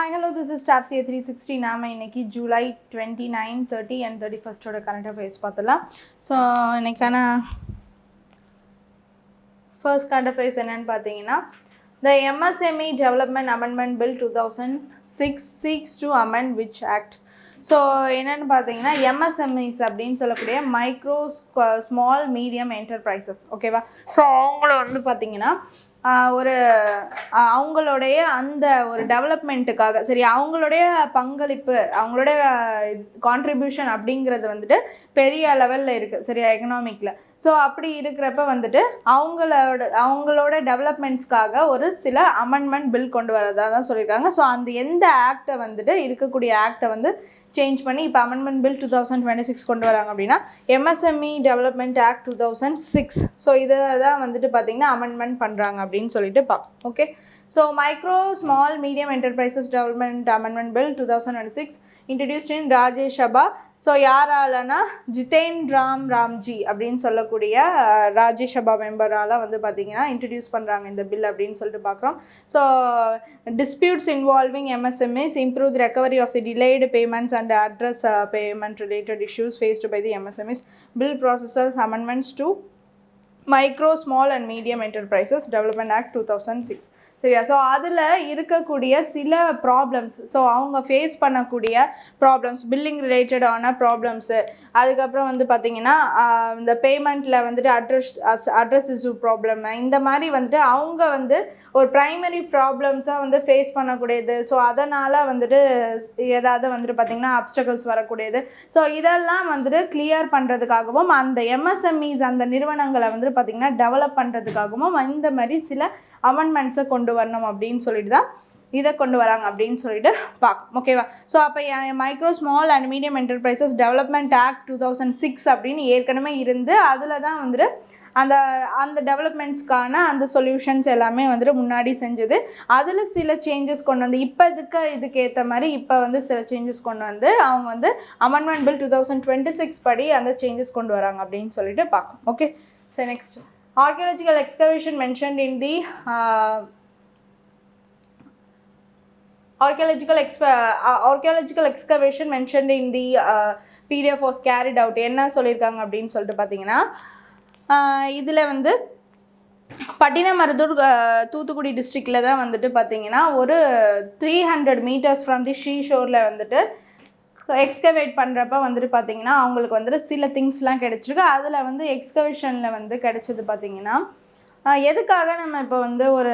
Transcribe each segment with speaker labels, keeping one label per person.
Speaker 1: Hi, hello, this is Tapsia 360. நாம இன்னைக்கு July 29, 30 and 31st current affairs பார்த்தலாம். ஸோ இன்னைக்கான ஃபர்ஸ்ட் கரண்ட் அஃபேர்ஸ் என்னன்னு பார்த்தீங்கன்னா, The MSME Development Amendment Bill 2006 seeks to amend which act? So என்னென்னு பார்த்தீங்கன்னா MSMEs அப்படின்னு சொல்லக்கூடிய மைக்ரோ ஸ்மால் மீடியம் என்டர்பிரைசஸ், ஓகேவா? ஸோ அவங்கள வந்து பார்த்தீங்கன்னா ஒரு அவங்களுடைய அந்த ஒரு டெவலப்மெண்ட்டுக்காக சரி அவங்களுடைய பங்களிப்பு அவங்களுடைய கான்ட்ரிபியூஷன் அப்படிங்கிறது வந்துட்டு பெரிய லெவலில் இருக்குது சரியா எக்கனாமிக்கில். ஸோ அப்படி இருக்கிறப்ப வந்துட்டு அவங்களோட டெவலப்மெண்ட்ஸ்க்காக ஒரு சில அமெண்ட்மெண்ட் பில் கொண்டு வரதா தான் சொல்லியிருக்காங்க. ஸோ அந்த எந்த ஆக்டை வந்துட்டு இருக்கக்கூடிய ஆக்டை வந்து சேஞ்ச் பண்ணி இப்போ அமெண்ட்மெண்ட் பில் 2026 கொண்டு வராங்க அப்படின்னா MSME டெவலப்மெண்ட் ஆக்ட் 2006. ஸோ இதை தான் வந்துட்டு பார்த்திங்கன்னா அமெண்ட்மெண்ட் பண்ணுறாங்க அப்படின்னு சொல்லிட்டு பார்க்கலாம். Okay, so micro small medium enterprises development amendment bill 2006 introduced in Rajya Sabha. So யாராலனா ஜிதேந்திர ராம்ஜி அப்படின்னு சொல்லக்கூடிய ராஜ்யசபா மெம்பரால் வந்து பார்த்திங்கன்னா இன்ட்ரடியூஸ் பண்ணுறாங்க இந்த பில் அப்படின்னு சொல்லிட்டு பார்க்குறோம். So disputes involving MSMEs improve the recovery of the delayed payments and address payment related issues faced by the MSMEs. Bill processes amendments to Micro, Small and Medium Enterprises Development Act 2006. சரியா? So அதில் இருக்கக்கூடிய சில problems, so அவங்க face பண்ணக்கூடிய problems, billing ரிலேட்டடான problems, அதுக்கப்புறம் வந்து பார்த்திங்கன்னா இந்த பேமெண்ட்டில் வந்துட்டு அட்ரஸ் இஷ்யூ ப்ராப்ளம், இந்த மாதிரி வந்துட்டு அவங்க வந்து ஒரு ப்ரைமரி ப்ராப்ளம்ஸாக வந்து ஃபேஸ் பண்ணக்கூடியது. ஸோ அதனால் வந்துட்டு ஏதாவது வந்துட்டு பார்த்திங்கன்னா அப்டக்கிள்ஸ் வரக்கூடியது. ஸோ இதெல்லாம் வந்துட்டு கிளியர் பண்ணுறதுக்காகவும் அந்த MSMEs அந்த நிறுவனங்களை வந்துட்டு பார்த்திங்கன்னா டெவலப் பண்ணுறதுக்காகவும் இந்த மாதிரி சில அமெண்ட்மெண்ட்ஸை கொண்டு வரணும் அப்படின்னு சொல்லிட்டு தான் இதை கொண்டு வராங்க அப்படின்னு சொல்லிட்டு பார்க்கணும், ஓகேவா? ஸோ அப்போ micro small and medium enterprises development act 2006 அப்படின்னு ஏற்கனவே இருந்து அதில் தான் வந்துட்டு அந்த டெவலப்மெண்ட்ஸ்க்கான அந்த சொல்யூஷன்ஸ் எல்லாமே வந்துட்டு முன்னாடி செஞ்சது. அதில் சில சேஞ்சஸ் கொண்டு வந்து இப்போ இதுக்கு ஏற்ற மாதிரி இப்போ வந்து சில சேஞ்சஸ் கொண்டு வந்து அவங்க வந்து அமெண்ட்மெண்ட் பில் 2026 படி அந்த சேஞ்சஸ் கொண்டு வராங்க அப்படின்னு சொல்லிட்டு பார்க்கணும். Okay, so next archaeological excavation mentioned in the archaeological excavation mentioned in the PDF was carried out. என்ன சொல்லியிருக்காங்க அப்படின்னு சொல்லிட்டு பார்த்தீங்கன்னா இதில் வந்து பட்டினமருதூர் தூத்துக்குடி டிஸ்ட்ரிக்டில் தான் வந்துட்டு பார்த்திங்கன்னா ஒரு 300 meters ஃப்ரம் தி ஷீ ஷோரில் வந்துட்டு எக்ஸ்கவேட் பண்ணுறப்ப வந்துட்டு பார்த்திங்கன்னா அவங்களுக்கு வந்துட்டு சில திங்ஸ்லாம் கிடச்சிருக்கு. அதில் வந்து எக்ஸ்கவேஷனில் வந்து கிடச்சது பார்த்திங்கன்னா எதுக்காக நம்ம இப்போ வந்து ஒரு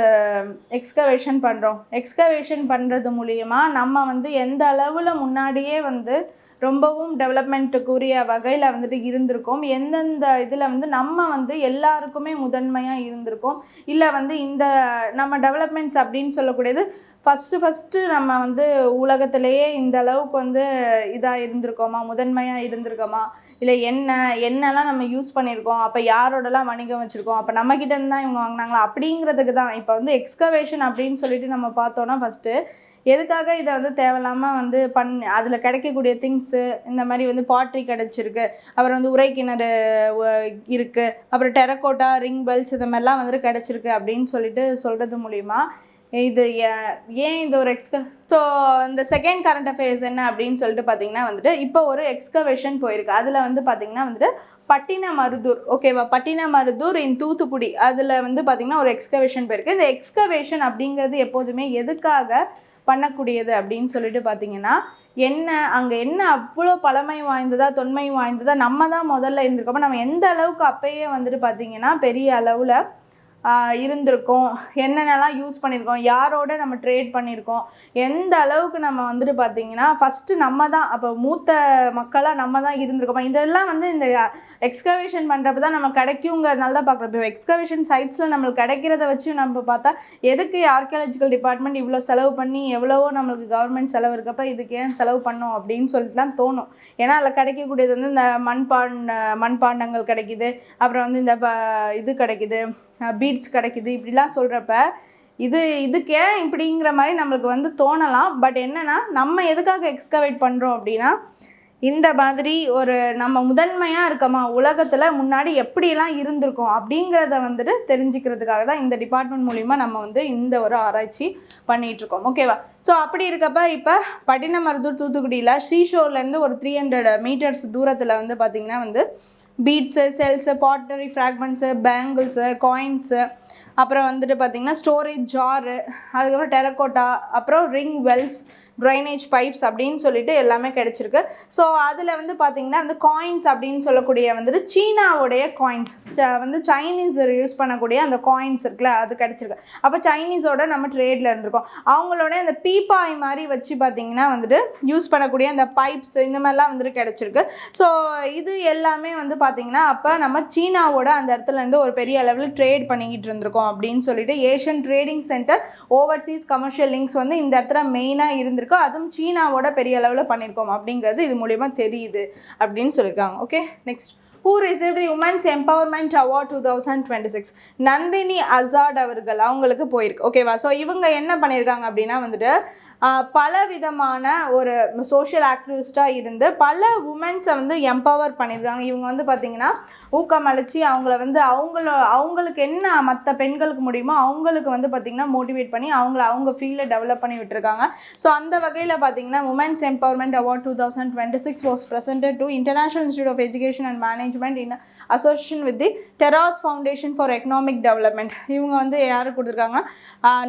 Speaker 1: எக்ஸ்கவேஷன் பண்ணுறோம், எக்ஸ்கவேஷன் பண்ணுறது மூலிமா நம்ம வந்து எந்த அளவில் முன்னாடியே வந்து ரொம்பவும் டெவலப்மெண்ட்டுக்குரிய வகையில் வந்துட்டு இருந்திருக்கோம், எந்தெந்த இதில் வந்து நம்ம வந்து எல்லாருக்குமே முதன்மையாக இருந்திருக்கோம், இல்லை வந்து இந்த நம்ம டெவலப்மெண்ட்ஸ் அப்படின்னு சொல்லக்கூடியது ஃபஸ்ட்டு நம்ம வந்து உலகத்திலேயே இந்த அளவுக்கு வந்து இதாக இருந்திருக்கோமா, முதன்மையாக இருந்திருக்கோமா, இல்லை என்னெல்லாம் நம்ம யூஸ் பண்ணியிருக்கோம், அப்போ யாரோடலாம் வணிகம் வச்சுருக்கோம், அப்போ நம்மக்கிட்டேருந்து தான் இவங்க வாங்கினாங்களா அப்படிங்கிறதுக்கு தான் இப்போ வந்து எக்ஸ்கவேஷன் அப்படின்னு சொல்லிட்டு நம்ம பார்த்தோன்னா ஃபஸ்ட்டு எதுக்காக இதை வந்து தேவையில்லாமல் வந்து அதில் கிடைக்கக்கூடிய திங்ஸு இந்த மாதிரி வந்து பாட்ரி கிடச்சிருக்கு, அப்புறம் வந்து உரைக்கிணறு இருக்குது, அப்புறம் டெரக்கோட்டா ரிங் பெல்ஸ் இந்த மாதிரிலாம் வந்துட்டு கிடச்சிருக்கு அப்படின்னு சொல்லிட்டு சொல்கிறது மூலிமா இது ஏன் இந்த ஒரு ஸோ இந்த செகண்ட் கரண்ட் அஃபேர்ஸ் என்ன அப்படின்னு சொல்லிட்டு பார்த்தீங்கன்னா வந்துட்டு இப்போ ஒரு எக்ஸ்கவேஷன் போயிருக்கு. அதில் வந்து பார்த்திங்கன்னா வந்துட்டு பட்டினமருதூர், ஓகேவா, பட்டினமருதூர் இன் தூத்துக்குடி அதில் வந்து பார்த்திங்கன்னா ஒரு எக்ஸ்கவேஷன் போயிருக்கு. இந்த எக்ஸ்கவேஷன் அப்படிங்கிறது எப்போதுமே எதுக்காக பண்ணக்கூடியது அப்படின்னு சொல்லிட்டு பார்த்திங்கன்னா அங்கே என்ன அவ்வளோ பழமை வாய்ந்ததா தொன்மை வாய்ந்ததா நம்ம தான் முதல்ல இருந்திருக்கோம், நம்ம எந்த அளவுக்கு அப்போயே வந்துட்டு பார்த்திங்கன்னா பெரிய அளவில் இருந்திருக்கோம், என்னென்னலாம் யூஸ் பண்ணியிருக்கோம், யாரோட நம்ம ட்ரேட் பண்ணியிருக்கோம், எந்த அளவுக்கு நம்ம வந்துட்டு பார்த்திங்கன்னா ஃபஸ்ட்டு நம்ம தான் அப்போ மூத்த மக்களாக நம்ம தான் இருந்திருக்கோம். இதெல்லாம் வந்து இந்த எக்ஸ்கவேஷன் பண்ணுறப்ப தான் நம்ம கிடைக்குங்கிறதுனால தான் பார்க்குறோம். இப்போ எக்ஸ்கவேஷன் சைட்ஸில் நம்மளுக்கு கிடைக்கிறத வச்சு நம்ம பார்த்தா எதுக்கு ஆர்கியாலஜிக்கல் டிபார்ட்மெண்ட் இவ்வளோ செலவு பண்ணி எவ்வளவோ நம்மளுக்கு கவர்மெண்ட் செலவு இருக்கப்போ இதுக்கு ஏன் செலவு பண்ணோம் அப்படின்னு சொல்லிட்டுலாம் தோணும். ஏன்னா அதில் கிடைக்கக்கூடியது வந்து இந்த மண்பாண்டங்கள் கிடைக்கிது, அப்புறம் வந்து இந்த இது கிடைக்கிது, பீட்ஸ் கிடைக்கிது, இப்படிலாம் சொல்கிறப்ப இதுக்கே இப்படிங்கிற மாதிரி நம்மளுக்கு வந்து தோணலாம். பட் என்னென்னா நம்ம எதுக்காக எக்ஸ்கவேட் பண்ணுறோம் அப்படின்னா இந்த மாதிரி ஒரு நம்ம முதன்மையாக இருக்கோமா, உலகத்தில் முன்னாடி எப்படியெல்லாம் இருந்திருக்கோம் அப்படிங்கிறத வந்துட்டு தெரிஞ்சுக்கிறதுக்காக தான் இந்த டிபார்ட்மெண்ட் மூலிமா நம்ம வந்து இந்த ஒரு ஆராய்ச்சி பண்ணிகிட்ருக்கோம். ஓகேவா? ஸோ அப்படி இருக்கப்போ இப்போ பட்டினமருதூர் தூத்துக்குடியில் ஷீஷோர்லேருந்து ஒரு 300 மீட்டர்ஸ் தூரத்தில் வந்து பார்த்திங்கன்னா வந்து beads, cells, பாட்னரி fragments, bangles, coins, அப்புறம் வந்துட்டு பார்த்திங்கன்னா ஸ்டோரேஜ் ஜாரு, அதுக்கப்புறம் டெரக்கோட்டா, அப்புறம் ரிங் வெல்ஸ், ட்ரைனேஜ் பைப்ஸ் அப்படின்னு சொல்லிட்டு எல்லாமே கிடச்சிருக்கு. ஸோ அதில் வந்து பார்த்திங்கன்னா வந்து காயின்ஸ் அப்படின்னு சொல்லக்கூடிய வந்துட்டு சீனாவுடைய காயின்ஸ் வந்து சைனீஸ் யூஸ் பண்ணக்கூடிய அந்த காயின்ஸ் இருக்குல்ல, அது கிடச்சிருக்கு. அப்போ சைனீஸோட நம்ம ட்ரேடில் இருந்திருக்கோம். அவங்களோட இந்த பீப்பாய் மாதிரி வச்சு பார்த்திங்கன்னா வந்துட்டு யூஸ் பண்ணக்கூடிய அந்த பைப்ஸ் இந்த மாதிரிலாம் வந்துட்டு கிடச்சிருக்கு. ஸோ இது எல்லாமே வந்து பார்த்திங்கன்னா அப்போ நம்ம சீனாவோட அந்த இடத்துலேருந்து ஒரு பெரிய அளவில் ட்ரேட் பண்ணிக்கிட்டு இருந்திருக்கோம் அப்படின்னு சொல்லிட்டு Asian trading centre Overseas commercial links வந்து இந்த இடத்துல மெயினாக இருந்திருக்கு. அதுவும் சீனாவோட பெரிய அளவில் பண்ணியிருக்கோம் அப்படிங்கிறது இது மூலிமா தெரியுது அப்படின்னு சொல்லியிருக்காங்க. Okay, next. Who received the Women's Empowerment Award 2026? Nandini Asad அவர்கள் அவங்களுக்கு போயிருக்கு. ஓகேவா? ஸோ இவங்க என்ன பண்ணியிருக்காங்க அப்படின்னா வந்துட்டு பல விதமான ஒரு சோஷியல் ஆக்டிவிஸ்ட்டாக இருந்து பல உமன்ஸை வந்து எம்பவர் பண்ணியிருக்காங்க. இவங்க வந்து பார்த்திங்கன்னா ஊக்கமளித்து அவங்கள வந்து அவங்களுக்கு என்ன மற்ற பெண்களுக்கு முடியுமோ அவங்களுக்கு வந்து பார்த்திங்கன்னா மோட்டிவேட் பண்ணி அவங்க ஃபீல்டில் டெவலப் பண்ணி விட்டுருக்காங்க. ஸோ அந்த வகையில் பார்த்திங்கன்னா women's empowerment award 2026 was presented to International Institute of Education and Management in association with the Terras Foundation for Economic Development. இவங்க வந்து யாருக்கு கொடுத்துருக்காங்க?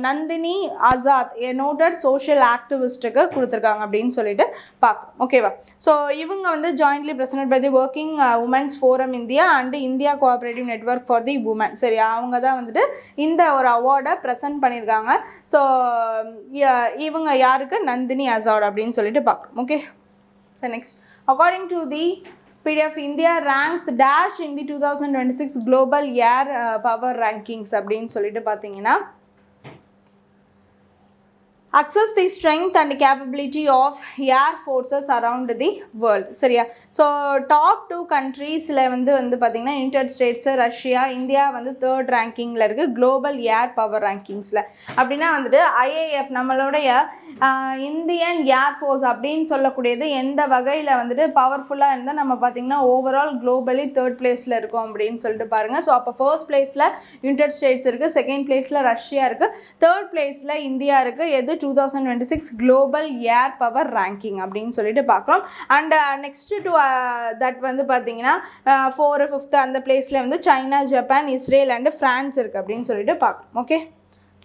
Speaker 1: Nandini Azad, a noted social ஆக்டிவிஸ்ட்டுக்கு கொடுத்துருக்காங்க அப்படின்னு சொல்லிட்டு பார்க்கணும். ஓகேவா? ஸோ இவங்க வந்து jointly present by the working women's forum India and India cooperative network for the woman. சரி, அவங்க தான் வந்துட்டு இந்த ஒரு அவார்டை ப்ரெசென்ட் பண்ணியிருக்காங்க. ஸோ இவங்க யாருக்கு? நந்தினி அசாட் அப்படின்னு சொல்லிட்டு பார்க்கணும். Okay, so next. According to the PDF, India ranks dash in the 2026 Global Air Power Rankings அப்படின்னு சொல்லிட்டு பார்த்தீங்கன்னா access the strength and capability of air forces around the world. சரியா? ஸோ டாப் 2 கண்ட்ரீஸில் வந்து பார்த்திங்கன்னா யுனைடெட் ஸ்டேட்ஸு, ரஷ்யா, இந்தியா வந்து 3rd ரேங்கிங்கில் இருக்குது global ஏர் power ரேங்கிங்ஸில். அப்படின்னா வந்துட்டு IAF நம்மளுடைய இந்தியன் ஏர் ஃபோர்ஸ் அப்படின்னு சொல்லக்கூடியது எந்த வகையில் வந்துட்டு பவர்ஃபுல்லாக இருந்தால் நம்ம பார்த்திங்கன்னா ஓவரால் குளோபலி 3rd பிளேஸில் இருக்கும் அப்படின்னு சொல்லிட்டு பாருங்கள். ஸோ அப்போ ஃபர்ஸ்ட் பிளேஸில் யுனைடெட் ஸ்டேட்ஸ் இருக்குது, செகண்ட் பிளேஸில் ரஷ்யா இருக்குது, 3rd பிளேஸில் இந்தியா இருக்குது. எது? 2026 குளோபல் ஏர் பவர் ரேங்கிங் அப்படின்னு சொல்லிட்டு பார்க்குறோம். அண்ட் நெக்ஸ்ட் டு தட் வந்து பார்த்தீங்கன்னா 4th 5th அந்த பிளேஸில் வந்து China, Japan, Israel and France இருக்குது அப்படின்னு சொல்லிட்டு பார்க்குறோம். Okay,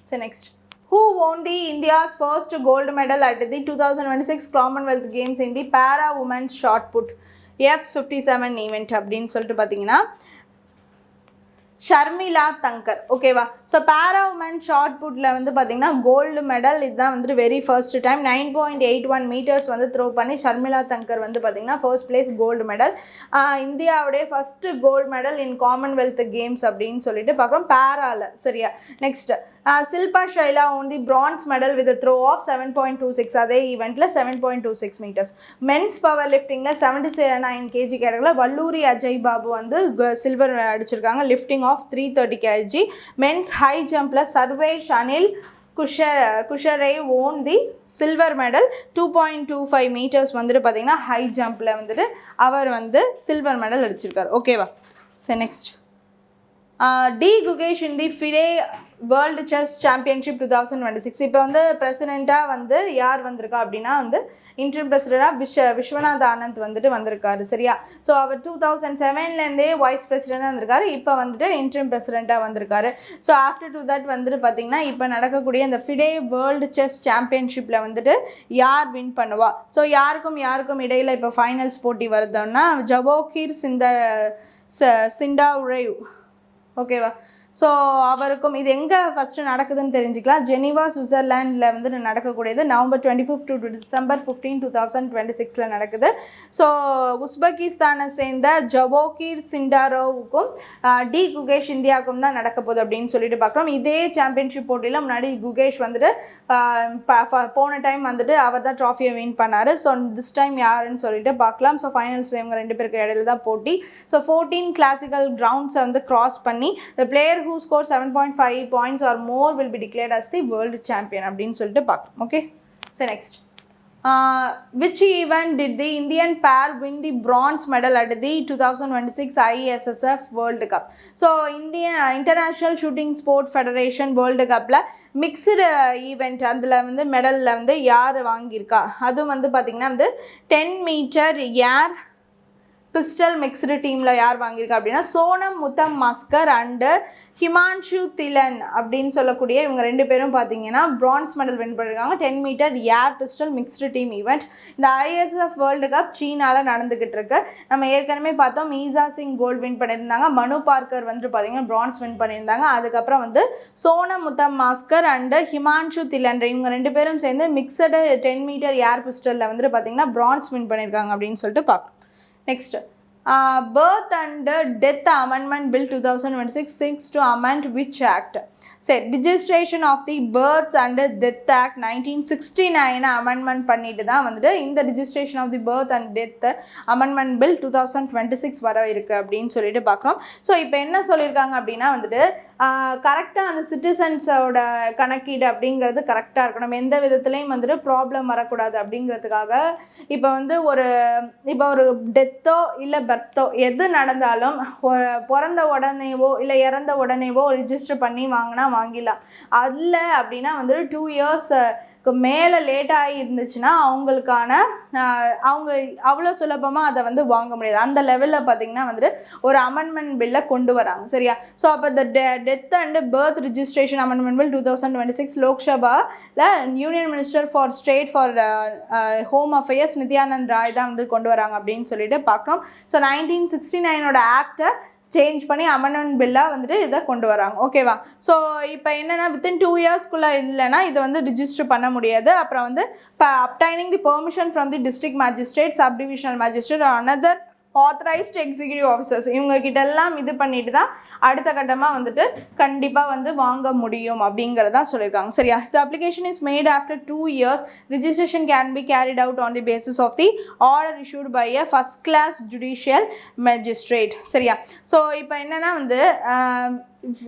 Speaker 1: so next. Who won the India's first gold medal at the 2026 Commonwealth Games in the Para Women's Shot Put F57 event அப்படின்னு சொல்லிட்டு பார்த்தீங்கன்னா ஷர்மிளா தங்கர். ஓகேவா? ஸோ பேரா உமன் ஷார்ட் புட்டில் வந்து பார்த்திங்கன்னா கோல்டு மெடல். இதுதான் வந்துட்டு வெரி ஃபர்ஸ்ட் டைம் 9.81 மீட்டர்ஸ் வந்து த்ரோ பண்ணி ஷர்மிளா தங்கர் வந்து பார்த்திங்கன்னா ஃபர்ஸ்ட் பிளேஸ் கோல்டு மெடல். இந்தியாவுடைய first gold medal in Commonwealth Games அப்படின்னு சொல்லிட்டு பார்க்குறோம் பேராவில். சரியா? Next. Silpa Shaila won the bronze medal with a throw of 7.26. அதே ஈவெண்ட்டில் 7.26 மீட்டர்ஸ். மென்ஸ் பவர் லிஃப்டிங்கில் 79 kg கேட்டகரியில் வல்லூரி அஜய் பாபு வந்து சில்வர் அடிச்சிருக்காங்க lifting of 330 kg. Men's high ஜம்பில் Sarvesh Anil Kushare won the silver medal 2.25 meters வந்துட்டு பார்த்திங்கன்னா ஹை ஜம்பில் வந்துட்டு அவர் வந்து சில்வர் மெடல் அடிச்சிருக்கார். ஓகேவா? சரி, நெக்ஸ்ட். டி குகேஷ் இன் தி ஃபிடே வேர்ல்டு செஸ் சாம்பியன்ஷிப் 2026. இப்போ வந்து பிரசிடெண்ட்டாக வந்து யார் வந்திருக்கா அப்படின்னா வந்து இன்டர்ம் பிரசிடெண்ட்டாக விஸ்வநாத் ஆனந்த் வந்துட்டு வந்திருக்காரு. சரியா? ஸோ அவர் 2007லேருந்தே வைஸ் பிரசிடெண்ட்டாக வந்திருக்காரு. இப்போ வந்துட்டு இன்டர்ம் பிரசிடெண்ட்டாக வந்திருக்காரு. ஸோ ஆஃப்டர் டு தட் வந்துட்டு பார்த்திங்கன்னா இப்போ நடக்கக்கூடிய இந்த ஃபிடே வேர்ல்டு செஸ் சாம்பியன்ஷிப்பில் வந்துட்டு யார் வின் பண்ணுவா? ஸோ யாருக்கும் இடையில் இப்போ ஃபைனல்ஸ் போட்டி வருதுன்னா ஜவோஹிர் சிண்டாவுரேவ். ஓகேவா? ஸோ அவருக்கும் இது எங்கே ஃபஸ்ட்டு நடக்குதுன்னு தெரிஞ்சுக்கலாம். ஜெனீவா சுவிட்சர்லாண்டில் வந்து நடக்கக்கூடியது. November 25 to December 15, 2026 நடக்குது. ஸோ உஸ்பெகிஸ்தானை சேர்ந்த ஜவோஹிர் சிண்டாரோவுக்கும் டி குகேஷ் இந்தியாவுக்கும் தான் நடக்க போகுது அப்படின்னு சொல்லிட்டு பார்க்குறோம். இதே சாம்பியன்ஷிப் போட்டியில் முன்னாடி குகேஷ் வந்துட்டு போன டைம் வந்துட்டு அவர் தான் ட்ராஃபியை வின் பண்ணார். ஸோ திஸ் டைம் யாருன்னு சொல்லிட்டு பார்க்கலாம். ஸோ ஃபைனல்ஸில் இவங்க 2 பேருக்கு இடையில தான் போட்டி. ஸோ 14 கிளாசிக்கல் கிரவுண்ட்ஸை வந்து கிராஸ் பண்ணி the player who scores 7.5 points or more will be declared as the world champion அப்படின்னு சொல்லிட்டு பார்க்கலாம். Okay, so next. which event did the Indian pair win the bronze medal at the 2026 ISSF World Cup? So Indian International Shooting Sport Federation World Cupல mixed event அதில் வந்து மெடலில் வந்து யார் வாங்கியிருக்கா, அதுவும் வந்து பார்த்திங்கன்னா வந்து 10 மீட்டர் ஏர் பிஸ்டல் மிக்ஸ்டு டீமில் யார் வாங்கியிருக்கா அப்படின்னா சோனம் முத்தம் மஸ்கர் அண்டு ஹிமான்ஷு திலன் அப்படின்னு சொல்லக்கூடிய இவங்க 2 பேரும் பார்த்தீங்கன்னா பிரான்ஸ் மெடல் வின் பண்ணியிருக்காங்க 10 meter air pistol mixed team event. இந்த ISSF வேர்ல்டு கப் சீனாவில் நடந்துக்கிட்டு இருக்கு. நம்ம ஏற்கனவே பார்த்தோம் மீசா சிங் கோல்டு வின் பண்ணியிருந்தாங்க, மனு பார்க்கர் வந்து பார்த்தீங்கன்னா பிரான்ஸ் வின் பண்ணியிருந்தாங்க. அதுக்கப்புறம் வந்து சோனம் முத்தம் மாஸ்கர் அண்டு ஹிமான்ஷு திலன் இவங்க 2 பேரும் சேர்ந்து மிக்சடு 10 மீட்டர் ஏர் பிஸ்டலில் வந்துட்டு பார்த்தீங்கன்னா பிரான்ஸ் வின் பண்ணியிருக்காங்க அப்படின்னு சொல்லிட்டு பார்க்கலாம். Next, Birth and Death Amendment Bill 2026 seeks to amend which act? Say, registration of the Birth and Death Act 1969 amendment பண்ணிட்டு தான் வந்துட்டு இந்த registration of the Birth and Death Amendment Bill 2026 வர இருக்கு அப்படின்னு சொல்லிட்டு பார்க்குறோம். ஸோ இப்போ என்ன சொல்லியிருக்காங்க அப்படின்னா வந்துட்டு கரெக்டாக அந்த சிட்டிசன்ஸோட கணக்கீடு அப்படிங்கிறது கரெக்டாக இருக்கணும், எந்த விதத்துலேயும் வந்துட்டு ப்ராப்ளம் வரக்கூடாது அப்படிங்கிறதுக்காக இப்போ வந்து இப்போ ஒரு டெத்தோ இல்லை பர்த்தோ எது நடந்தாலும் பிறந்த உடனேவோ இல்லை இறந்த உடனேவோ ரிஜிஸ்டர் பண்ணி வாங்கினா வாங்கிடலாம். அல்ல அப்படின்னா வந்துட்டு 2 years மேலே லேட்டாகி இருந்துச்சுன்னா அவங்க அவ்வளோ சுலபமாக அதை வந்து வாங்க முடியாது. அந்த லெவலில் பார்த்திங்கன்னா வந்துட்டு ஒரு அமெண்ட்மெண்ட் பில்லை கொண்டு வராங்க. சரியா? ஸோ அப்போ இந்த death and birth registration amendment bill 2026 லோக்சபாவில் union minister for state for home affairs Nityanand Rai தான் வந்து கொண்டு வராங்க அப்படின்னு சொல்லிட்டு பார்க்குறோம். ஸோ 1969 ஆக்டை சேஞ்ச் பண்ணி அமெண்ட்மெண்ட் பில்லாக வந்துட்டு இதை கொண்டு வராங்க. ஓகேவா? ஸோ இப்போ என்னென்னா வித்தின் 2 yearsக்குள்ளே இல்லைன்னா இதை வந்து ரிஜிஸ்டர் பண்ண முடியாது. அப்புறம் வந்து இப்போ obtaining the permission from the district magistrate, sub divisional magistrate or another authorised executive officers இவங்ககிட்ட எல்லாம் இது பண்ணிட்டு தான் அடுத்த கட்டமாக வந்துட்டு கண்டிப்பாக வந்து வாங்க முடியும் அப்படிங்கிறதான் சொல்லியிருக்காங்க. சரியா? The application is made after 2 years. Registration can be carried out on the basis of the order issued by a first class judicial magistrate. சரியா? ஸோ இப்போ என்னென்னா வந்து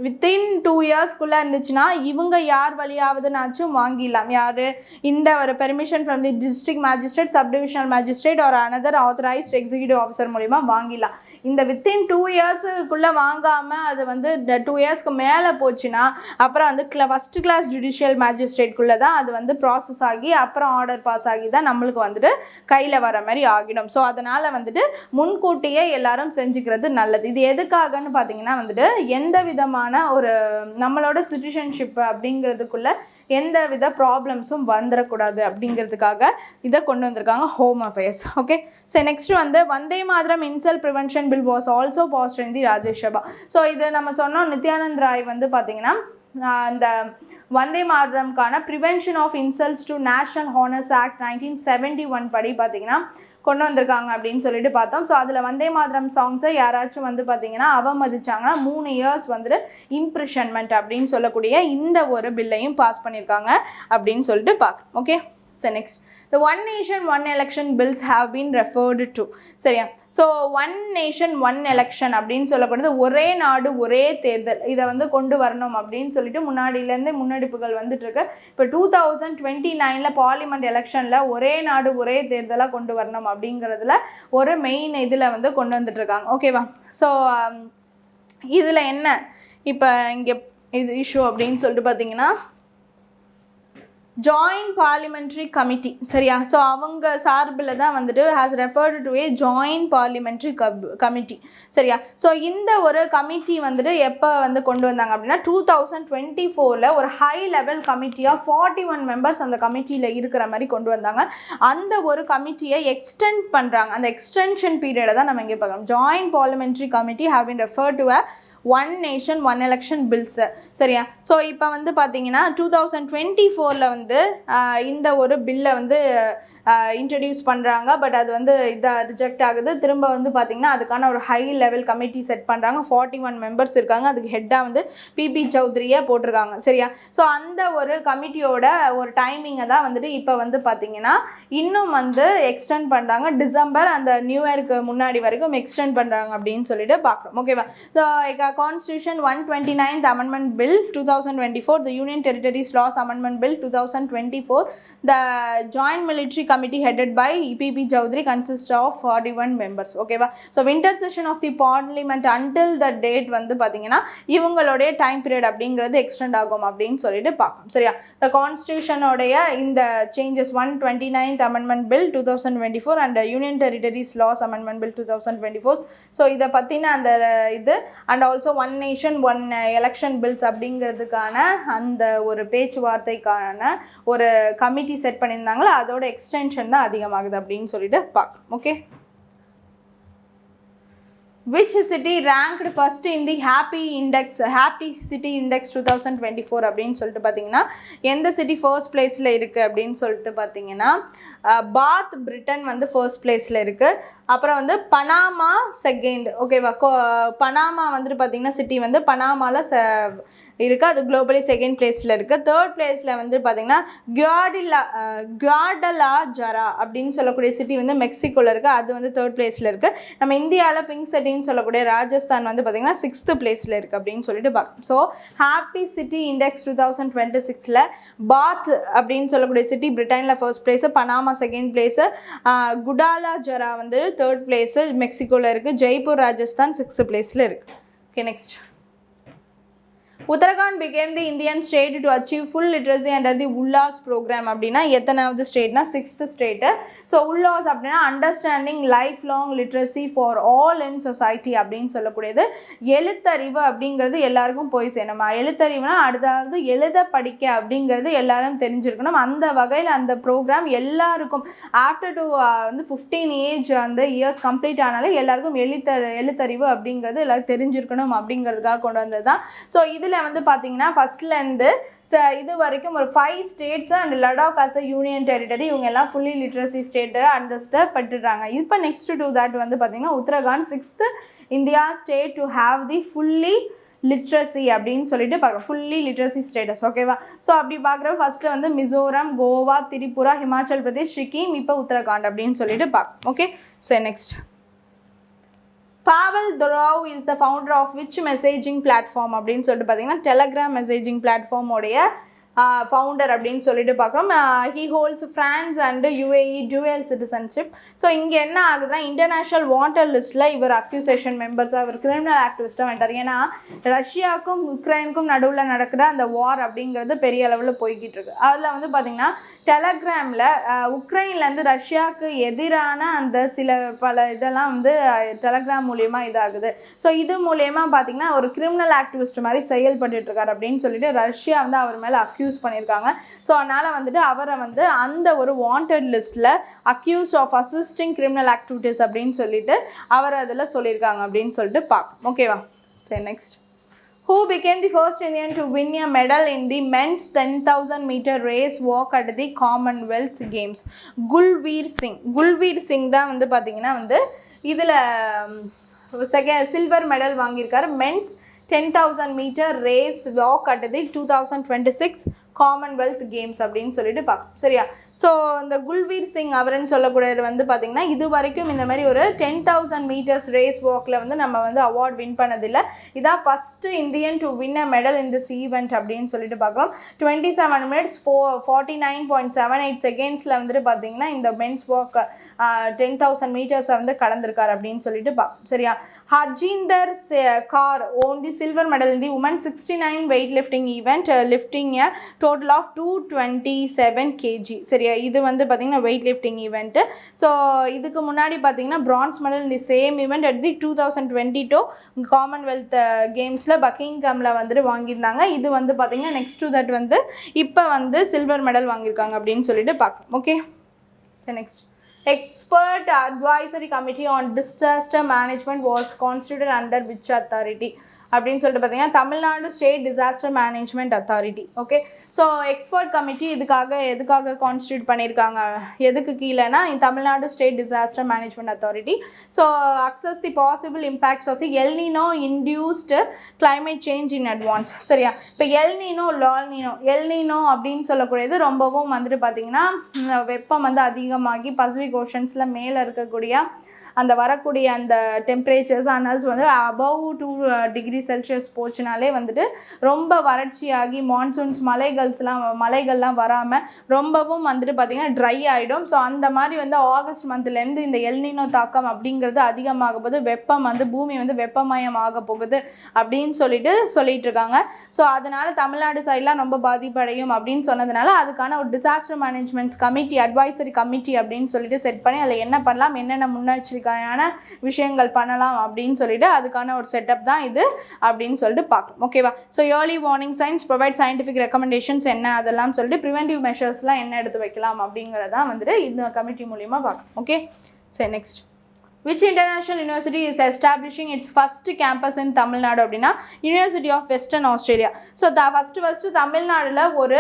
Speaker 1: வித்தின் 2 yearsக்குள்ளே இருந்துச்சுன்னா இவங்க யார் வழியாவதுனாச்சும் வாங்கிடலாம். யார்? இந்த ஒரு permission from the district magistrate, sub divisional magistrate or another authorised executive officer மூலிமா வாங்கிடலாம். இந்த வித்தின் 2 yearsக்குள்ளே வாங்காமல் அது வந்து 2 yearsக்கு மேலே போச்சுன்னா அப்புறம் வந்து ஃபஸ்ட்டு கிளாஸ் ஜுடிஷியல் மேஜிஸ்ட்ரேட்குள்ளே தான் அது வந்து ப்ராசஸ் ஆகி அப்புறம் ஆர்டர் பாஸ் ஆகி தான் நம்மளுக்கு வந்துட்டு கையில் வர மாதிரி ஆகிடும். ஸோ அதனால் வந்துட்டு முன்கூட்டியே எல்லாரும் செஞ்சுக்கிறது நல்லது. இது எதுக்காகன்னு பார்த்தீங்கன்னா வந்துட்டு எந்த விதமான ஒரு நம்மளோட சிட்டிசன்ஷிப் அப்படிங்கிறதுக்குள்ள எந்த வித ப்ராப்ளம்ஸும் வந்துடக்கூடாது அப்படிங்கிறதுக்காக இதை கொண்டு வந்திருக்காங்க home affairs. Okay. So next வந்து Vande Mataram insult prevention bill was also passed in the Rajya Sabha. So இது நம்ம சொன்னோம் நித்யானந்த் ராய் வந்து பார்த்தீங்கன்னா அந்த வந்தே மாதரம்கான prevention of insults to national honours act 1971 படி பார்த்தீங்கன்னா கொண்டு வந்திருக்காங்க அப்படின்னு சொல்லிட்டு பார்த்தோம். ஸோ அதில் வந்தே மாதரம் சாங்ஸை யாராச்சும் வந்து பார்த்தீங்கன்னா அவமதிச்சாங்கன்னா 3 years வந்துட்டு இம்ப்ரிஷன்மெண்ட் அப்படின்னு சொல்லக்கூடிய இந்த ஒரு பில்லையும் பாஸ் பண்ணியிருக்காங்க அப்படின்னு சொல்லிட்டு பார்க்குறோம். Okay. So next the one nation one election bills have been referred to. சரியா? So one nation one election அப்படின்னு சொல்லக்கூடியது ஒரே நாடு ஒரே தேர்தல் இதை வந்து கொண்டு வரணும் அப்படின்னு சொல்லிட்டு முன்னாடியிலேருந்தே முன்னெடுப்புகள் வந்துட்டுருக்கு. இப்போ 2029 பார்லிமெண்ட் எலெக்ஷனில் ஒரே நாடு ஒரே தேர்தலாக கொண்டு வரணும் அப்படிங்கிறதுல ஒரு மெயின் இதில் வந்து கொண்டு வந்துட்டுருக்காங்க. ஓகேவா? ஸோ இதில் என்ன இப்போ இங்கே இது இஷ்யூ அப்படின்னு சொல்லிட்டு பார்த்தீங்கன்னா ஜாயின்ட் பார்லிமெண்ட்ரி கமிட்டி. சரியா? ஸோ அவங்க சார்பில் தான் வந்துட்டு has referred to a joint parliamentary committee. சரியா? ஸோ இந்த ஒரு கமிட்டி வந்துட்டு எப்போ வந்து கொண்டு வந்தாங்க அப்படின்னா 2024 ஒரு ஹை லெவல் கமிட்டியாக 41 members அந்த கமிட்டியில் இருக்கிற மாதிரி கொண்டு வந்தாங்க. அந்த ஒரு கமிட்டியை எக்ஸ்டெண்ட் பண்ணுறாங்க. அந்த எக்ஸ்டென்ஷன் பீரியடை தான் நம்ம இங்கே பார்க்கலாம். Joint parliamentary committee have been referred to a one nation one election bills. சரியா? ஸோ இப்போ வந்து பார்த்தீங்கன்னா 2024 வந்து இந்த ஒரு பில்லை வந்து இன்ட்ரடியூஸ் பண்ணுறாங்க. பட் அது வந்து இதாக ரிஜெக்ட் ஆகுது. திரும்ப வந்து பார்த்திங்கன்னா அதுக்கான ஒரு ஹை லெவல் கமிட்டி செட் பண்ணுறாங்க. 41 members இருக்காங்க. அதுக்கு ஹெட்டாக வந்து பிபி சௌத்ரியை போட்டிருக்காங்க. சரியா? ஸோ அந்த ஒரு கமிட்டியோட ஒரு டைமிங்கை தான் வந்துட்டு இப்போ வந்து பார்த்திங்கன்னா இன்னும் வந்து எக்ஸ்டெண்ட் பண்ணுறாங்க. டிசம்பர் அந்த நியூ இயருக்கு முன்னாடி வரைக்கும் எக்ஸ்டெண்ட் பண்ணுறாங்க அப்படின்னு சொல்லிட்டு பார்க்குறோம். ஓகேவா? So Constitution 129th Amendment Bill 2024, the Union Territories Laws Amendment Bill 2024, the Joint Military Committee headed by EPP Chowdhury consists of 41 members. Okay va? So winter session of the parliament until the date வந்து பாத்தீங்கன்னா இவங்களுடைய time period அப்படிங்கிறது extend ஆகும் அப்படின்னு சொல்லிட்டு பார்க்கணும். சரியா? The Constitution உடைய இந்த changes 129th Amendment Bill 2024 and Union Territories Laws Amendment Bill 2024. So இதை பற்றின அந்த இது and also one nation one election bills அப்படிங்கிறதுக்கான அந்த ஒரு பேச்சுவார்த்தைக்கான ஒரு கமிட்டி செட் பண்ணியிருந்தாங்களோ அதோட எக்ஸ்டென்ஷன் தான் அதிகமாகுது அப்படின்னு சொல்லிட்டு பார்க்கலாம். Okay, which city ranked first in the happy city index 2024 அப்படின்னு சொல்லிட்டு பார்த்தீங்கன்னா எந்த சிட்டி ஃபர்ஸ்ட் பிளேஸில் இருக்குது அப்படின்னு சொல்லிட்டு பார்த்தீங்கன்னா பாத் பிரிட்டன் வந்து ஃபர்ஸ்ட் பிளேஸில் இருக்குது. அப்புறம் வந்து பனாமா செகண்ட். ஓகேவா? பனாமா வந்துட்டு பார்த்தீங்கன்னா சிட்டி வந்து பனாமாவில் இருக்குது, அது குளோபலி செகண்ட் பிளேஸில் இருக்குது. தேர்ட் பிளேஸில் வந்து பார்த்தீங்கன்னா குவாடலாஜரா அப்படின்னு சொல்லக்கூடிய சிட்டி வந்து மெக்சிகோவில் இருக்குது, அது வந்து தேர்ட் பிளேஸில் இருக்குது. நம்ம இந்தியாவில் பிங்க் சிட்டின்னு சொல்லக்கூடிய ராஜஸ்தான் வந்து பார்த்தீங்கன்னா 6th பிளேஸில் இருக்குது அப்படின்னு சொல்லிட்டு பார்க்கலாம். ஸோ ஹாப்பி சிட்டி இண்டெக்ஸ் 2026ல் பாத் அப்படின்னு சொல்லக்கூடிய சிட்டி பிரிட்டனில் first place, Panama second place, Guadalajara வந்து தேர்ட் பிளேஸு மெக்சிகோவில் இருக்குது, ஜெய்ப்பூர் ராஜஸ்தான் 6th பிளேஸில் இருக்குது. Okay, next. Uttarakhand became the Indian state to achieve full literacy under the ULLAS program அப்படின்னா எத்தனாவது ஸ்டேட்னா 6th ஸ்டேட்டு. ஸோ ULLAS அப்படின்னா understanding life long literacy for all in society அப்படின்னு சொல்லக்கூடியது. எழுத்தறிவு அப்படிங்கிறது எல்லாருக்கும் போய் சேரணுமா? எழுத்தறிவுனா அடுத்தாவது எழுத படிக்க அப்படிங்கிறது எல்லாரும் தெரிஞ்சிருக்கணும். அந்த வகையில் அந்த ப்ரோக்ராம் எல்லாருக்கும் ஆஃப்டர் டு வந்து 15 ஏஜ் அந்த இயர்ஸ் கம்ப்ளீட் ஆனாலே எல்லாருக்கும் எழுத்தறிவு அப்படிங்கிறது எல்லாரும் தெரிஞ்சிருக்கணும் அப்படிங்கிறதுக்காக கொண்டு வந்தது தான். ஸோ இதில் வந்து பார்த்தீங்கன்னா ஃபர்ஸ்ட்லேருந்து இது வரைக்கும் ஒரு 5 states and Ladakh as a union territory இவங்க எல்லாம் ஃபுல்லி லிட்ரஸி ஸ்டேட்டு அண்டர்ஸ்டாண்ட் பட்டுறாங்க. இப்போ நெக்ஸ்ட் டு தட் வந்து பார்த்தீங்கன்னா Uttarakhand 6th India state to have the fully literacy அப்படின்னு சொல்லிட்டு பார்க்குறோம், ஃபுல்லி லிட்ரஸி ஸ்டேட்டஸ். ஓகேவா? ஸோ அப்படி பார்க்குறப்ப ஃபஸ்ட்டு வந்து மிசோரம், கோவா, திரிபுரா, ஹிமாச்சல் பிரதேஷ், சிக்கிம், இப்போ உத்தரகாண்ட் அப்படின்னு சொல்லிட்டு பார்க்கணும். ஓகே, சரி next. Pavel Durov is the founder of which messaging platform அப்படின்னு சொல்லிட்டு பார்த்தீங்கன்னா டெலகிராம் மெசேஜிங் பிளாட்ஃபார்மோடைய ஃபவுண்டர் அப்படின்னு சொல்லிட்டு பார்க்குறோம். He holes France and UAE dual citizenship. So இங்கே என்ன ஆகுதுன்னா இன்டர்நேஷ்னல் வாண்டட் லிஸ்ட்டில் இவர் அக்யூசேஷன் மெம்பர்ஸாக இவர் கிரிமினல் ஆக்டிவிஸ்ட்டாக வந்துட்டார். ஏன்னா ரஷ்யாவுக்கும் உக்ரைனுக்கும் நடுவில் நடக்கிற அந்த வார் அப்படிங்கிறது பெரிய அளவில் போய்கிட்டு இருக்கு. அதில் வந்து பார்த்திங்கன்னா டெலகிராமில் உக்ரைன்லேருந்து ரஷ்யாவுக்கு எதிரான அந்த பல இதெல்லாம் வந்து டெலகிராம் மூலயமா இதாகுது. ஸோ இது மூலயமா பார்த்திங்கன்னா ஒரு கிரிமினல் ஆக்டிவிஸ்ட் மாதிரி செயல்பட்டுருக்கார் அப்படின்னு சொல்லிட்டு ரஷ்யா வந்து அவர் மேலே அக்யூஸ் பண்ணியிருக்காங்க. ஸோ அதனால் வந்துட்டு அவரை வந்து அந்த ஒரு வாண்டட் லிஸ்ட்டில் accuse of assisting criminal activities அப்படின்னு சொல்லிட்டு அவர் அதில் சொல்லியிருக்காங்க அப்படின்னு சொல்லிட்டு பார்க்கணும். ஓகேவா? சரி next. Who became the first Indian to win a medal in the men's 10,000 meter race walk at the Commonwealth Games? Gulveer Singh தான் வந்து பார்த்தீங்கன்னா வந்து இதில் சில்வர் மெடல் வாங்கியிருக்காரு. Men's 10,000 meter race walk at the 2026 Commonwealth Games அப்படின்னு சொல்லிட்டு பார்க்கணும். சரியா? ஸோ இந்த குல்வீர் சிங் அவருன்னு சொல்லக்கூடியது வந்து பார்த்திங்கன்னா இது வரைக்கும் இந்த மாதிரி ஒரு 10,000 meters ரேஸ் வாக்கில் வந்து நம்ம வந்து அவார்ட் வின் பண்ணதில்லை. இதான் first Indian to win a medal in this event அப்படின்னு சொல்லிட்டு பார்க்குறோம். 27 minutes 49.78 secondsல வந்துட்டு பார்த்திங்கன்னா இந்த மென்ஸ் வாக் 10,000 meters வந்து கடந்திருக்கார் அப்படின்னு சொல்லிட்டு பார்க்கணும். சரியா? Harjinder Kaur won the silver medal in the women's 69 weightlifting event, lifting a total of 227 kg. சரியா? இது வந்து பார்த்தீங்கன்னா வெயிட் லிஃப்டிங் ஈவெண்ட்டு. ஸோ இதுக்கு முன்னாடி பார்த்தீங்கன்னா பிரான்ஸ் மெடல் இந்த same event at the 2022 Commonwealth கேம்ஸில் பக்கிங்ஹாமில் வந்துட்டு வாங்கியிருந்தாங்க. இது வந்து பார்த்தீங்கன்னா நெக்ஸ்ட் டு தட் வந்து இப்போ வந்து சில்வர் மெடல் வாங்கியிருக்காங்க அப்படின்னு சொல்லிட்டு பார்க்கலாம். Okay, so next. Expert Advisory Committee on Disaster Management was constituted under which authority அப்படின்னு சொல்லிட்டு பார்த்தீங்கன்னா Tamil Nadu state disaster management authority. Okay, so expert committee எதுக்காக கான்ஸ்டியூட் பண்ணியிருக்காங்க, எதுக்கு கீழேனா Tamil Nadu state disaster management authority. So access the possible impacts of the El Nino induced climate change in advance. சரியா? இப்போ El Niño அப்படின்னு சொல்லக்கூடியது ரொம்பவும் வந்துட்டு பார்த்திங்கன்னா வெப்பம் வந்து அதிகமாகி பசிபிக் ஓஷன்ஸில் மேலே இருக்கக்கூடிய அந்த வரக்கூடிய அந்த டெம்பரேச்சர்ஸ் அனல்ஸ் வந்து அபவ் 2 டிகிரி செல்சியஸ் போச்சுனாலே வந்துட்டு ரொம்ப வறட்சியாகி மான்சூன்ஸ் மலைகள்லாம் வராமல் ரொம்பவும் வந்துட்டு பார்த்திங்கன்னா ட்ரை ஆகிடும். ஸோ அந்த மாதிரி வந்து ஆகஸ்ட் மந்த்லேருந்து இந்த எல்னினோ தாக்கம் அப்படிங்கிறது அதிகமாக போது வெப்பம் வந்து பூமி வந்து வெப்பமயம் ஆக போகுது அப்படின்னு சொல்லிட்டு இருக்காங்க. ஸோ அதனால தமிழ்நாடு சைட்லாம் ரொம்ப பாதிப்படையும் அப்படின்னு சொன்னதுனால அதுக்கான ஒரு disaster managements committee advisory committee அப்படின்னு சொல்லிட்டு செட் பண்ணி அதில் என்ன பண்ணலாம், என்னென்ன முன்னெச்சரிக்கையான விஷயங்கள் பண்ணலாம் அப்படின்னு சொல்லிட்டு அதுக்கான ஒரு செட்டப் தான் இது அப்படின்னு சொல்லிட்டு பார்க்கலாம். ஓகேவா? So early warning science, provide scientific recommendations என்ன அதெல்லாம் சொல்லிட்டு ப்ரிவென்டிவ் மெஷர்ஸ்லாம் என்ன எடுத்து வைக்கலாம் அப்படிங்கிறதான் வந்துட்டு இந்த கமிட்டி மூலியமாக பார்க்கலாம். ஓகே, சரி next. Which international university is establishing its first campus in Tamil Nadu அப்படின்னா University of Western Australia. So first தமிழ்நாடுல ஒரு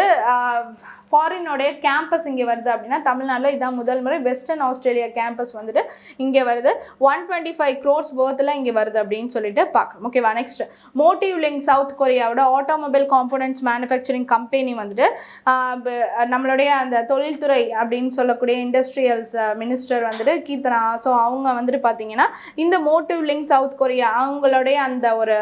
Speaker 1: ஃபாரினோடைய கேம்பஸ் இங்கே வருது அப்படின்னா தமிழ்நாட்டில் இதான் முதல் முறை வெஸ்டர்ன் ஆஸ்திரேலியா கேம்பஸ் வந்துட்டு இங்கே வருது. 125 crores worthல இங்கே வருது அப்படின்னு சொல்லிட்டு பார்க்குறோம். ஓகேவா? நெக்ஸ்ட், மோட்டிவ் லிங்க் சவுத் கொரியாவோட ஆட்டோமொபைல் காம்போனன்ட்ஸ் மேனுஃபேக்சரிங் கம்பெனி வந்துட்டு நம்மளுடைய அந்த தொழில்துறை அப்படின்னு சொல்லக்கூடிய இண்டஸ்ட்ரியல்ஸ் மினிஸ்டர் வந்துட்டு கீர்த்தனா, ஸோ அவங்க வந்துட்டு பார்த்தீங்கன்னா இந்த மோட்டிவ் லிங்க் சவுத் கொரியா அவங்களுடைய அந்த ஒரு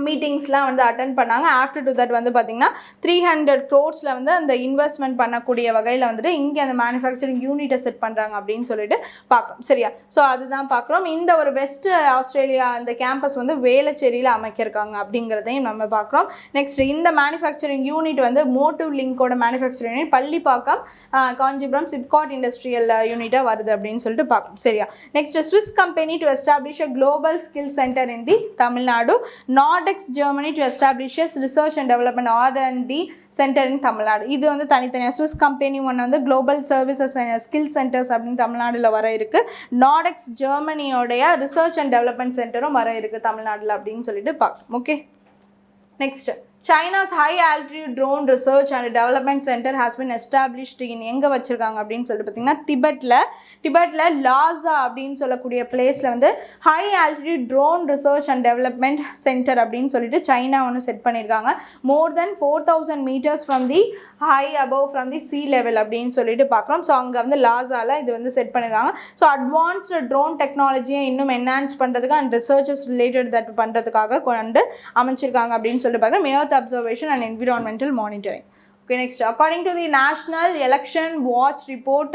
Speaker 1: மீட்டிங்ஸ்லாம் வந்து அட்டன் பண்ணாங்க. ஆஃப்டர் டு தட் வந்து பார்த்திங்கன்னா 300 crores வந்து அந்த இன்வெஸ்ட்மெண்ட் பண்ணக்கூடிய வகையில் வந்துட்டு இங்கே அந்த மேனுஃபேக்சரிங் யூனிட்டை செட் பண்ணுறாங்க அப்படின்னு சொல்லிட்டு பார்க்குறோம். சரியா? ஸோ அதுதான் பார்க்குறோம். இந்த ஒரு வெஸ்ட் ஆஸ்திரேலியா அந்த கேம்பஸ் வந்து வேளச்சேரியில் அமைக்கிருக்காங்க அப்படிங்கிறதையும் நம்ம பார்க்குறோம். நெக்ஸ்ட், இந்த மேனுஃபேக்சரிங் யூனிட் வந்து மோட்டிவ் லிங்கோட manufacturing unit Pallipakkam Kanchipuram SIPCOT industrial யூனிட்டாக வருது அப்படின்னு சொல்லிட்டு பார்க்குறோம். சரியா? Next, Swiss company to establish a global skill centre in the Tamil Nadu. Germany to establish a research and development R&D center in Tamil Nadu. இது வந்து தனித்தனியாக ஸ்விஸ் கம்பெனி ஒன்று வந்து global services and skill centres அப்படின்னு தமிழ்நாடுல வர இருக்கு. நாடெக்ஸ் ஜெர்மனியோடைய ரிசர்ச் அண்ட் டெவலப்மெண்ட் சென்டரும் வர இருக்கு தமிழ்நாடுல அப்படின்னு சொல்லிட்டு பார்க்கலாம். Okay, next, China's high altitude drone research and development center has been established in எங்கே வச்சுருக்காங்க அப்படின்னு சொல்லிட்டு பார்த்தீங்கன்னா திபெட்டில் லாசா அப்படின்னு சொல்லக்கூடிய பிளேஸில் வந்து high altitude drone research and development centre அப்படின்னு சொல்லிட்டு சைனா ஒன்று செட் பண்ணியிருக்காங்க. மோர் தென் 4000 meters from the high above from the C level அப்படின்னு சொல்லிட்டு பார்க்குறோம். ஸோ அங்கே வந்து லாசாவில் இது வந்து செட் பண்ணியிருக்காங்க. ஸோ அட்வான்ஸ்டு ட்ரோன் டெக்னாலஜியை இன்னும் என்ஹான்ஸ் பண்ணுறதுக்கு அண்ட் ரிசர்ச்சஸ் ரிலேட்டட் தட் பண்ணுறதுக்காக கொண்டு அமைச்சிருக்காங்க அப்படின்னு சொல்லிட்டு பார்க்குறோம். Observation and environmental monitoring. Okay, next, according to the National Election Watch report,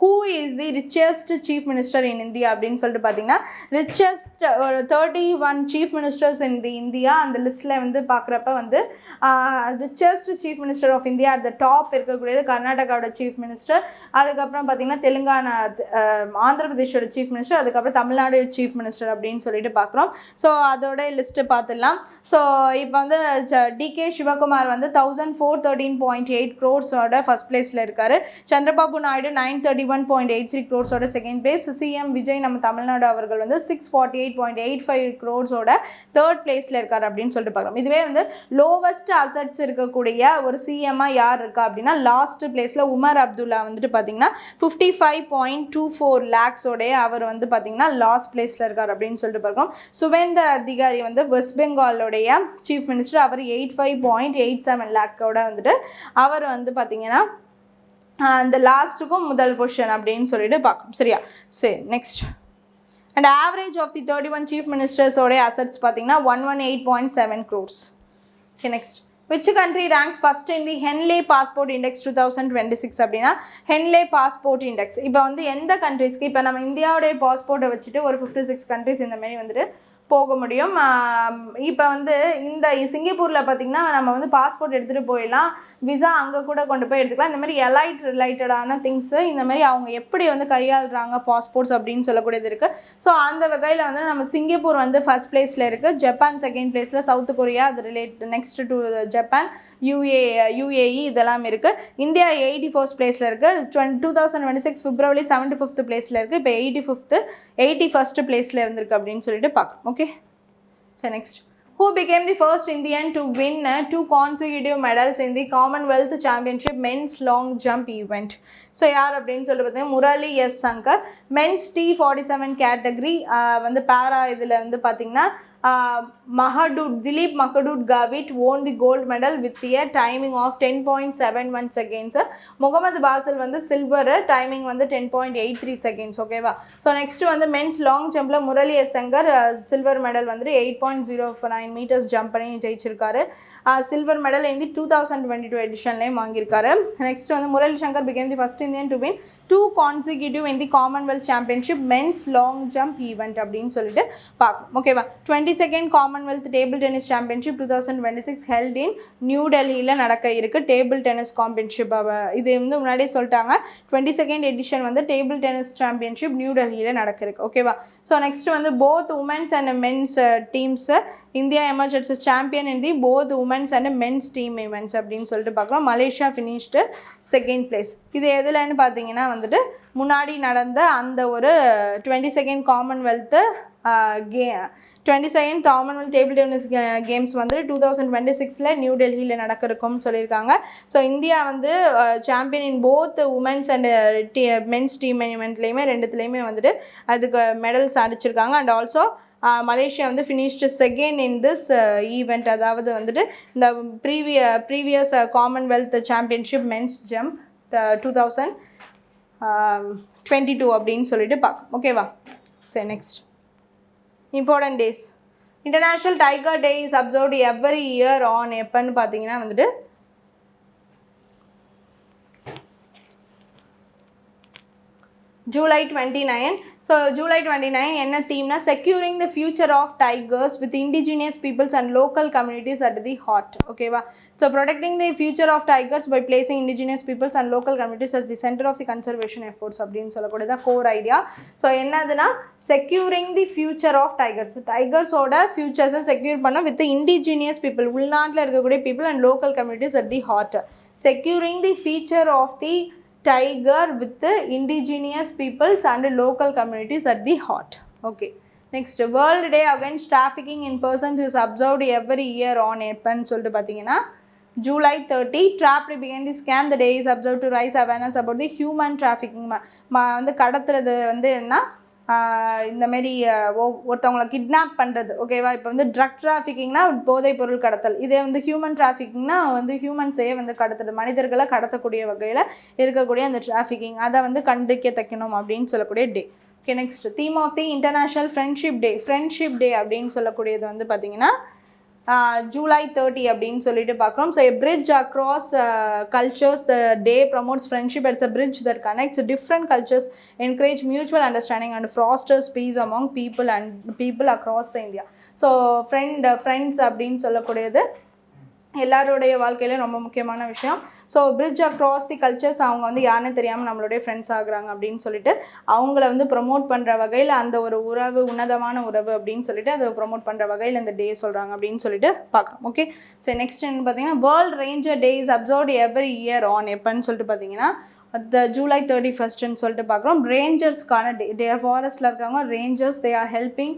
Speaker 1: who is the richest chief minister in India அப்படின்னு சொல்லிட்டு பார்த்தீங்கன்னா richest 31 chief ministers in the India அந்த லிஸ்ட்டில் வந்து பார்க்குறப்ப வந்து richest chief minister of India at the top இருக்கக்கூடியது கர்நாடகாவோட chief minister, அதுக்கப்புறம் பார்த்தீங்கன்னா தெலுங்கானா ஆந்திர பிரதேஷோட சீஃப் மினிஸ்டர், அதுக்கப்புறம் தமிழ்நாடு சீஃப் மினிஸ்டர் அப்படின்னு சொல்லிட்டு பார்க்குறோம். ஸோ அதோட லிஸ்ட்டு பார்த்துடலாம். ஸோ இப்போ வந்து டிகே சிவகுமார் வந்து 1413.8 crores ஃபர்ஸ்ட் பிளேஸில் இருக்கார். Chandrababu Naidu 931.83 crores second place. CM Vijay நம்ம தமிழ்நாடு அவர்கள் வந்து 648.85 crores தேர்ட் பிளேஸில் இருக்கார் அப்படின்னு சொல்லிட்டு பார்க்குறோம். இதுவே வந்து லோவஸ்ட் அசட்ஸ் இருக்கக்கூடிய ஒரு சிஎம்மாக யார் இருக்கா அப்படின்னா லாஸ்ட் பிளேஸில் உமர் அப்துல்லா வந்துட்டு பார்த்தீங்கன்னா 55.24 lakhs அவர் வந்து பார்த்தீங்கன்னா லாஸ்ட் பிளேஸில் இருக்கார் அப்படின்னு சொல்லிட்டு பார்க்குறோம். சுவேந்தர் அதிகாரி வந்து வெஸ்ட் பெங்காலோடைய சீஃப் மினிஸ்டர், அவர் 85.87 lakh வந்துட்டு அவர் வந்து பார்த்தீங்கன்னா அந்த லாஸ்ட்டுக்கும் முதல் பொசிஷன் அப்படின்னு சொல்லிட்டு பார்க்கணும். சரியா? சரி, next, and average of the 31 chief மினிஸ்டர்ஸோடைய அசட்ஸ் பார்த்தீங்கன்னா 118.7 crores. Okay, next, which country ranks first in the Henley Passport Index 2026 அப்படின்னா Henley Passport Index. இப்போ வந்து எந்த கண்ட்ரீஸ்க்கு இப்போ நம்ம இந்தியாவுடைய பாஸ்போர்ட்டை வச்சுட்டு ஒரு 56 countries இந்த மாதிரி வந்துட்டு போக முடியும். இப்போ வந்து இந்த சிங்கப்பூரில் பார்த்திங்கன்னா நம்ம வந்து பாஸ்போர்ட் எடுத்துகிட்டு போயிடலாம், விசா அங்கே கூட கொண்டு போய் எடுத்துக்கலாம். இந்த மாதிரி எலைட் ரிலேட்டடான திங்ஸு இந்த மாதிரி அவங்க எப்படி வந்து கையாளுறாங்க பாஸ்போர்ட்ஸ் அப்படின்னு சொல்லக்கூடியது இருக்குது. ஸோ அந்த வகையில் வந்து நம்ம சிங்கப்பூர் வந்து ஃபர்ஸ்ட் பிளேஸில் இருக்குது, ஜப்பான் செகண்ட் பிளேஸில், சவுத் கொரியா அது நெக்ஸ்ட் டு ஜப்பான், யுஏஇ இதெல்லாம் இருக்குது. இந்தியா 81st பிளேஸில் இருக்குது. 2026 February 75th பிளேஸில் இருக்குது. இப்போ 81st பிளேஸில் இருந்திருக்கு அப்படின்னு சொல்லிட்டு பார்க்கணும். Okay, so next, who became the first Indian to win 2 consecutive medals in the Commonwealth Championship men's long jump event? So யார் அப்படின்னு சொல்லிட்டு பார்த்தீங்கன்னா Murali S Shankar. Men's T47 category வந்து பேரா இதில் வந்து பார்த்திங்கன்னா Dilip Makadut Gavit won the gold medal with a timing of 10.71 seconds. Mohammad Basel வந்து silver, timing வந்து 10.83 seconds. ஓகேவா? ஸோ நெக்ஸ்ட் வந்து மென்ஸ் லாங் ஜம்பில் முரளி சங்கர் சில்வர் மெடல் வந்து 8.09 மீட்டர்ஸ் ஜம்ப் பண்ணி ஜெயிச்சிருக்காரு. சில்வர் மெடல் இந்த 2022 எடிஷன்லேயும் வாங்கியிருக்காரு. நெக்ஸ்ட் வந்து Murali Shankar became the first Indian to win 2 consecutive in the Commonwealth Championship men's long jump event அப்படின்னு சொல்லிட்டு பார்க்கணும். ஓகேவா? 22nd Commonwealth Table Tennis Championship 2026 held in New Delhi நடக்க இருக்கு. டேபிள் டென்னிஸ் சாம்பியன்ஷிப் இது வந்து முன்னாடியே சொல்லிட்டாங்க. 22nd எடிஷன் வந்து டேபிள் டென்னிஸ் சாம்பியன்ஷிப் நியூ டெல்லியில் நடக்க இருக்கு. ஓகேவா? ஸோ நெக்ஸ்ட் வந்து both women's and men's teams India emerge champion in the both women's and men's team events அப்படின்னு சொல்லிட்டு பார்க்கலாம். Malaysia finished second place. இது எதுலன்னு பார்த்தீங்கன்னா வந்துட்டு முன்னாடி நடந்த அந்த ஒரு 22nd Commonwealth 22nd Commonwealth table tennis games வந்து 2026 நியூ டெல்லியில் நடக்க இருக்கும்னு சொல்லியிருக்காங்க. ஸோ இந்தியா வந்து champion in both women's and men's team ஈவெண்ட்லேயுமே ரெண்டுத்துலேயுமே வந்துட்டு அதுக்கு மெடல்ஸ் அடிச்சிருக்காங்க. அண்ட் ஆல்சோ மலேசியா வந்து finished second in this event. அதாவது வந்துட்டு இந்த previous Commonwealth championship men's jump 2022 அப்படின்னு சொல்லிட்டு பார்க்கலாம். ஓகேவா? சரி, next important days. International tiger day is observed every year on எப்பன்னு பார்த்தீங்கன்னா வந்துட்டு July 29. ஸோ July 29 என்ன தீம்னா securing the future of tigers with indigenous peoples and local communities at the heart. ஓகேவா? So protecting the future of tigers by placing indigenous peoples and local communities as the centre of the conservation efforts அப்படின்னு சொல்லக்கூடியதான் core idea. So என்னதுன்னா securing the future of tigers, டைகர்ஸோட ஃபியூச்சர்ஸை secure பண்ண with indigenous people, உள்நாட்டில் இருக்கக்கூடிய people and local communities at the heart. Securing the future of the tiger with the indigenous peoples and local communities at the heart. Okay, next World Day Against Trafficking in Persons is observed every year on எப்பன்னு சொல்லிட்டு பார்த்தீங்கன்னா July 30. Trapped began the scam. The day is observed to raise awareness about the human trafficking. வந்து கடத்துறது வந்து என்ன இந்தமாரி ஒருத்தவங்களை kidnap பண்ணுறது. ஓகேவா? இப்போ வந்து ட்ரக் டிராஃபிக்கிங்னா போதைப் பொருள் கடத்தல். இதே வந்து ஹியூமன் டிராஃபிக்கிங்னா வந்து ஹியூமன்ஸையே வந்து கடத்துறது, மனிதர்களை கடத்தக்கூடிய வகையில் இருக்கக்கூடிய அந்த டிராஃபிக்கிங், அதை வந்து கண்டிக்கத்தக்கணும் அப்படின்னு சொல்லக்கூடிய day. Okay, next theme of the international friendship day. Friendship day அப்படின்னு சொல்லக்கூடியது வந்து பார்த்திங்கன்னா July 30 அப்படின்னு சொல்லிட்டு பார்க்குறோம். So a bridge across cultures, the day promotes friendship. It's a bridge that connects different cultures, encourage mutual understanding and fosters peace among people across the India. So friends அப்படின்னு சொல்லக்கூடியது எல்லாருடைய வாழ்க்கையிலும் ரொம்ப முக்கியமான விஷயம். So bridge across the cultures, அவங்க வந்து யாருன்னு தெரியாமல் நம்மளுடைய ஃப்ரெண்ட்ஸ் ஆகுறாங்க அப்படின்னு சொல்லிட்டு அவங்கள வந்து ப்ரொமோட் பண்ணுற வகையில் அந்த ஒரு உறவு உன்னதமான உறவு அப்படின்னு சொல்லிட்டு அதை ப்ரொமோட் பண்ணுற வகையில் இந்த டே சொல்கிறாங்க அப்படின்னு சொல்லிட்டு பார்க்கலாம். ஓகே, சரி, நெக்ஸ்ட் என்ன பார்த்தீங்கன்னா world ranger day is observed every year on எப்பன்னு சொல்லிட்டு பார்த்தீங்கன்னா July 31 சொல்லிட்டு பார்க்குறோம். ரேஞ்சர்ஸ்க்கான டே. ஃபாரஸ்ட்டில் இருக்காங்க Rangers, they are helping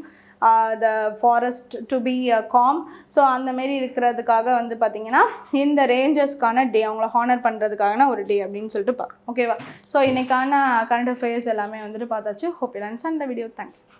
Speaker 1: the forest to be calm. So அந்தமாரி இருக்கிறதுக்காக வந்து பார்த்திங்கன்னா இந்த ரேஞ்சர்ஸ்க்கான டே, அவங்கள ஹானர் பண்ணுறதுக்கான ஒரு டே அப்படின்னு சொல்லிட்டு பார்க்கலாம். ஓகேவா? ஸோ இன்றைக்கான கரண்ட் அஃபேர்ஸ் எல்லாமே வந்துட்டு பார்த்தாச்சு. Hope you understand the video. Thank you.